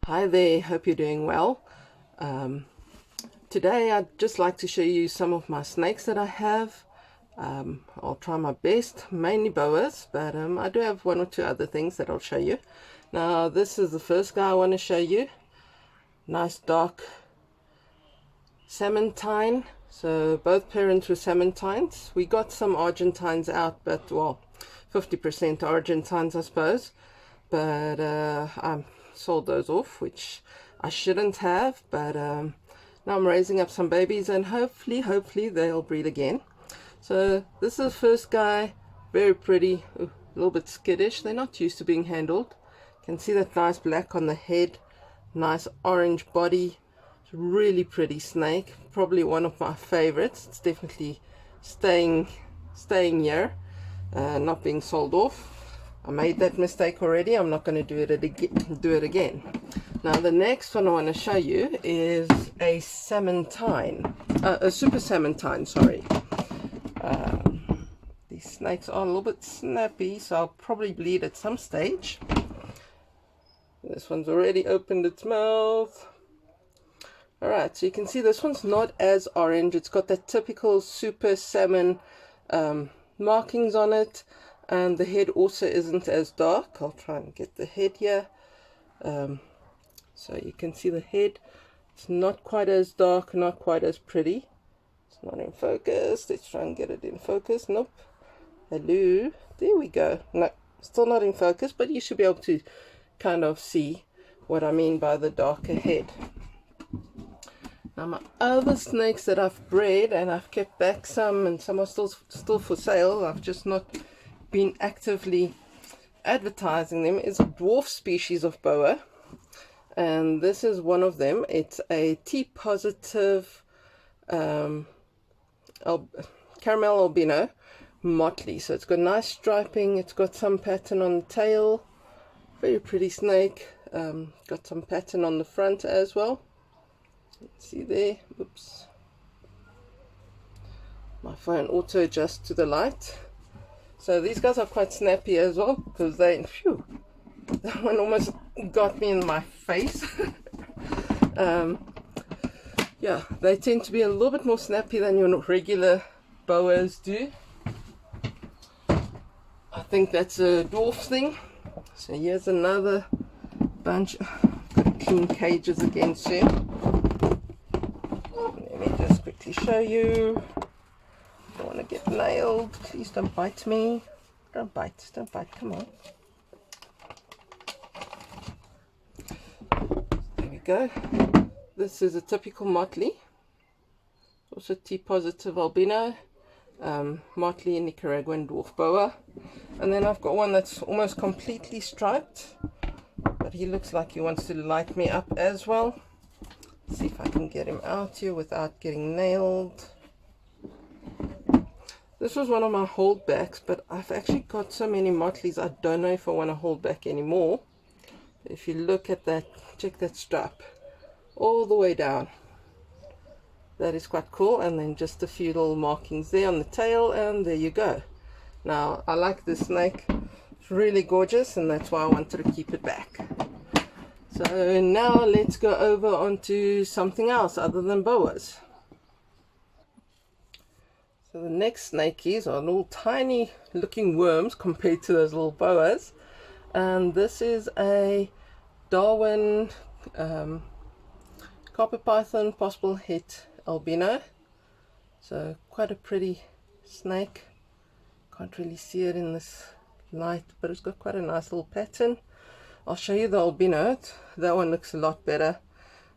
Hi there, hope you're doing well. Today I'd just like to show you some of my snakes that I have. I'll try my best, mainly boas, but I do have one or two other things that I'll show you. Now this is the first guy I want to show you. Nice dark salmantine. So both parents were salmantines. We got some Argentines out, but well, 50% Argentines I suppose. But I sold those off, which I shouldn't have, but now I'm raising up some babies and hopefully they'll breed again. So this is the first guy, very pretty, a little bit skittish. They're not used to being handled. You can see that nice black on the head, nice orange body. It's a really pretty snake, probably one of my favorites. It's definitely staying here, not being sold off. I made that mistake already. I'm not going to do it again. Now the next one I want to show you is a salmantine, a super salmantine, sorry. These snakes are a little bit snappy, so I'll probably bleed at some stage. This one's already opened its mouth. Alright, so you can see this one's not as orange. It's got that typical super salmon markings on it. And the head also isn't as dark. I'll try and get the head here. So you can see the head. It's not quite as dark, not quite as pretty. It's not in focus. Let's try and get it in focus. Nope. Hello. There we go. No, still not in focus, but you should be able to kind of see what I mean by the darker head. Now my other snakes that I've bred, and I've kept back some, and some are still for sale. I've just not been actively advertising them, is a dwarf species of boa, and this is one of them. It's a T positive caramel albino motley. So it's got nice striping, it's got some pattern on the tail, very pretty snake. Got some pattern on the front as well. See there, oops, my phone auto adjusts to the light. So these guys are quite snappy as well, because that one almost got me in my face. Yeah, they tend to be a little bit more snappy than your regular boas do. I think that's a dwarf thing. So here's another bunch. Got to clean cages again soon. Let me just quickly show you. Don't want to get nailed. Please don't bite me. Don't bite, come on. There we go. This is a typical motley, also T positive albino, motley Nicaraguan dwarf boa. And then I've got one that's almost completely striped, but he looks like he wants to light me up as well. Let's see if I can get him out here without getting nailed. This was one of my holdbacks, but I've actually got so many motleys, I don't know if I want to hold back anymore. If you look at that, check that strap all the way down. That is quite cool. And then just a few little markings there on the tail, and there you go. Now I like this snake, it's really gorgeous, and that's why I wanted to keep it back. So now let's go over onto something else other than boas. So the next snakies are little tiny looking worms compared to those little boas. And this is a Darwin carpet python possible het albino. So quite a pretty snake. Can't really see it in this light, but it's got quite a nice little pattern. I'll show you the albino. That one looks a lot better.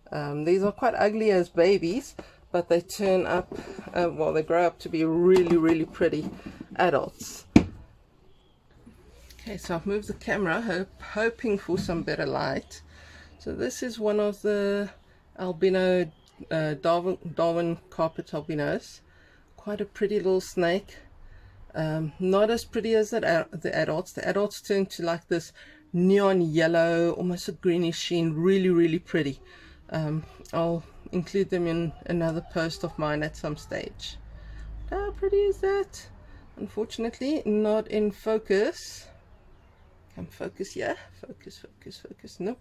These are quite ugly as babies, but they turn up, well, they grow up to be really pretty adults. Okay, so I've moved the camera, hoping for some better light. So this is one of the albino Darwin carpet albinos. Quite a pretty little snake. Not as pretty as the adults. The adults turn to like this neon yellow, almost a greenish sheen, really pretty. I'll include them in another post of mine at some stage. How pretty is that? unfortunately not in focus. Come focus, yeah, focus, nope.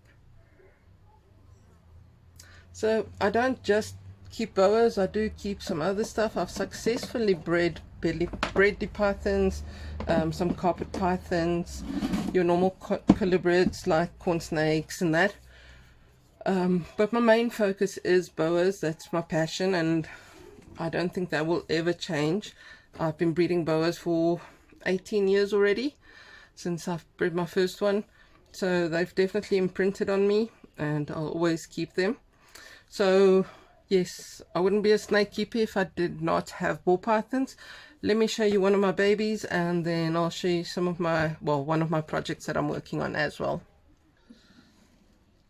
So I don't just keep boas, I do keep some other stuff. I've successfully bred the pythons, some carpet pythons, your normal colubrids like corn snakes and that. But my main focus is boas. That's my passion, and I don't think that will ever change. I've been breeding boas for 18 years already, since I've bred my first one. So they've definitely imprinted on me, and I'll always keep them. So yes, I wouldn't be a snake keeper if I did not have ball pythons. Let me show you one of my babies, and then I'll show you some of my, well, one of my projects that I'm working on as well.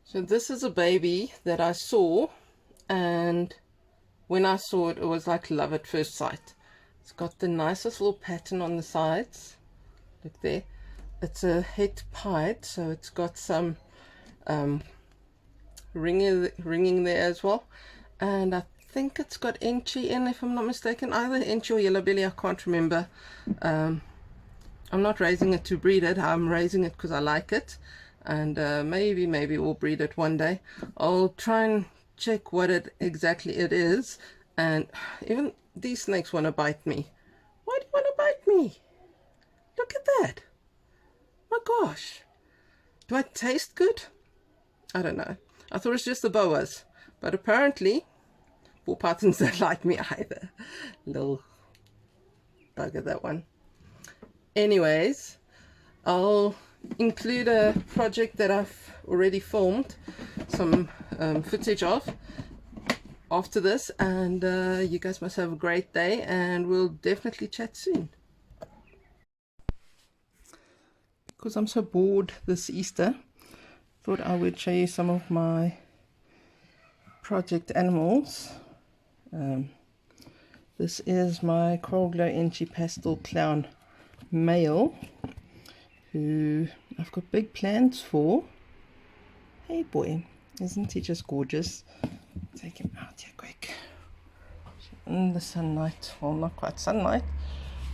So this is a baby that I saw, and when I saw it, it was like love at first sight. It's got the nicest little pattern on the sides. Look there. It's a het pied, so it's got some ringing there as well, and I think it's got Enchi in, if I'm not mistaken, either Enchi or yellow belly, I can't remember. I'm not raising it to breed it, I'm raising it because I like it, and maybe we'll breed it one day. I'll try and check what exactly it is. And even these snakes want to bite me. Why do you want to bite me? Look at that. My gosh, do I taste good? I don't know. I thought it was just the boas, but apparently ball pythons don't like me either. Little bugger, that one. Anyways, I'll include a project that I've already filmed some footage of after this, and you guys must have a great day, and we'll definitely chat soon. Because I'm so bored this Easter, thought I would show you some of my project animals. This is my Coral Glow Enchi Pastel Clown male, who I've got big plans for. Hey boy, isn't he just gorgeous? Take him out here quick. In the sunlight, well, not quite sunlight,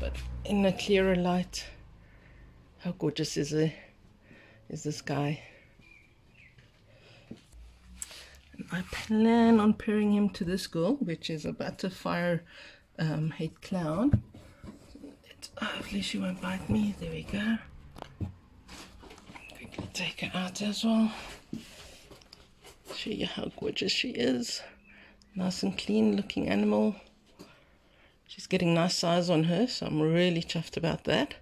but in a clearer light. How gorgeous is this guy? I plan on pairing him to this girl, which is a butterfire het clown. Hopefully she won't bite me. There we go. Quickly take her out as well. Show you how gorgeous she is. Nice and clean looking animal. She's getting nice size on her, so I'm really chuffed about that.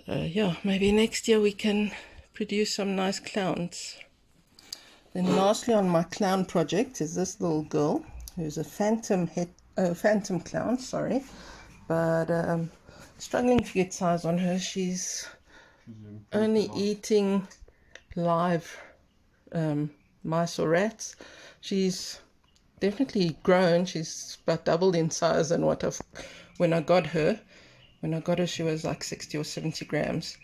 So yeah, maybe next year we can produce some nice clowns. Then lastly on my clown project is this little girl who's a phantom clown, sorry, but struggling to get size on her. She's only eating live mice or rats. She's definitely grown. She's about doubled in size than what when I got her. When I got her, she was like 60 or 70 grams.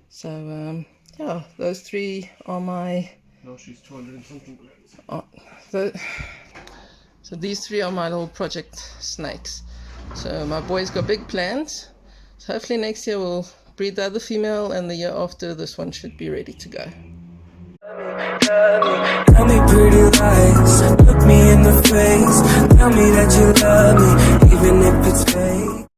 So yeah, those three are my... No, she's 200 and something grams. So these three are my little project snakes. So my boy's got big plans. So hopefully next year we'll breed the other female, and the year after this one should be ready to go. Tell me pretty lies, look me in the face. Tell me that you love me, even if it's